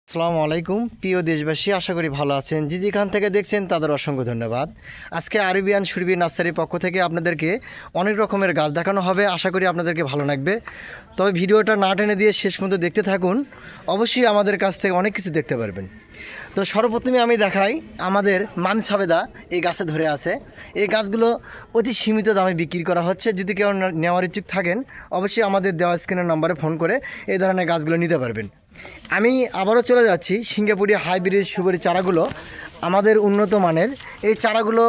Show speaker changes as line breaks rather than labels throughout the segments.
আসসালামু আলাইকুম প্রিয় দেশবাসী, আশা করি ভালো আছেন। যেখান থেকে দেখছেন তাদের অসংখ্য ধন্যবাদ। আজকে আরবিয়ান সুরভি নার্সারির পক্ষ থেকে আপনাদেরকে অনেক রকমের গাছ দেখানো হবে, আশা করি আপনাদেরকে ভালো লাগবে। তবে ভিডিওটা না টেনে দিয়ে শেষ পর্যন্ত দেখতে থাকুন, অবশ্যই আমাদের কাছ থেকে অনেক কিছু দেখতে পারবেন। তো সর্বপ্রথমে আমি দেখাই আমাদের মামি সাবেদা এই গাছে ধরে আছে। এই গাছগুলো অতি সীমিত দামে বিক্রি করা হচ্ছে। যদি কেউ নেওয়ার ইচ্ছুক থাকেন, অবশ্যই আমাদের দেওয়া স্ক্রিনের নম্বরে ফোন করে এই ধরনের গাছগুলো নিতে পারবেন। আমি আবারও চলে যাচ্ছি সিঙ্গাপুরি হাইব্রিড সুপারি চারাগুলো, আমাদের উন্নত মানের এই চারাগুলো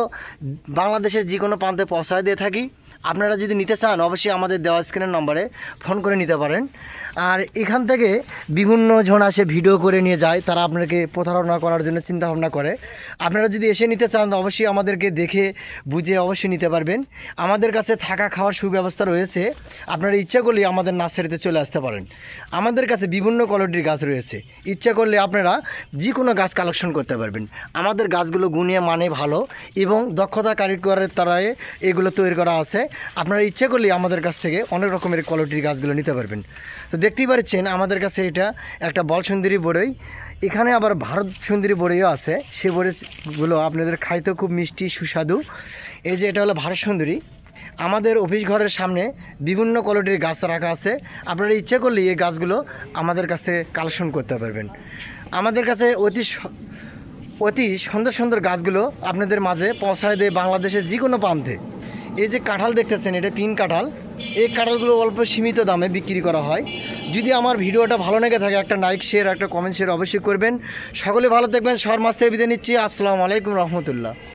বাংলাদেশের যে কোনো প্রান্তে পৌঁছায় দিয়ে থাকি। আপনারা যদি নিতে চান, অবশ্যই আমাদের দেওয়া স্ক্রিনের নম্বরে ফোন করে নিতে পারেন। আর এখান থেকে বিভিন্ন জন আসে ভিডিও করে নিয়ে যায়, তারা আপনাকে প্রতারণা করার জন্য চিন্তাভাবনা করে। আপনারা যদি এসে নিতে চান, অবশ্যই আমাদেরকে দেখে বুঝে অবশ্যই নিতে পারবেন। আমাদের কাছে থাকা খাওয়ার সুব্যবস্থা রয়েছে। আপনারা ইচ্ছা করলে আমাদের নার্সারিতে চলে আসতে পারেন। আমাদের কাছে বিভিন্ন কোয়ালিটির গাছ রয়েছে, ইচ্ছা করলে আপনারা যে কোনো গাছ কালেকশন করতে পারবেন। আমাদের গাছগুলো গুণীয় মানে ভালো এবং দক্ষতা কারিগরের দ্বারায় এগুলো তৈরি করা আছে। আপনারা ইচ্ছা করলে আমাদের কাছ থেকে অনেক রকমের কোয়ালিটির গাছগুলো নিতে পারবেন। তো দেখতেই পাচ্ছেন আমাদের কাছে এটা একটা বল সুন্দরী বড়ই, এখানে আবার ভারত সুন্দরী বড়ইও আছে। সে বড়িগুলো আপনাদের খাইতেও খুব মিষ্টি সুস্বাদু। এই যে এটা হলো ভারত সুন্দরী। আমাদের অফিস ঘরের সামনে বিভিন্ন কোয়ালিটির গাছ রাখা আছে। আপনারা ইচ্ছে করলে এই গাছগুলো আমাদের কাছ থেকে কালেকশন করতে পারবেন। আমাদের কাছে অতি সুন্দর সুন্দর গাছগুলো আপনাদের মাঝে পৌঁছায় দেয় বাংলাদেশের যে কোনো প্রান্তে। এই যে কাঁঠাল দেখতেছেন, এটা পিন কাঁঠাল। এই কাঁঠালগুলো অল্প সীমিত দামে বিক্রি করা হয়। যদি আমার ভিডিওটা ভালো লেগে থাকে, একটা লাইক শেয়ার, একটা কমেন্ট শেয়ার অবশ্যই করবেন। সকলে ভালো থাকবেন। সবার মাছ থেকে বিদায় নিচ্ছি। আসসালামু আলাইকুম রহমতুল্লাহ।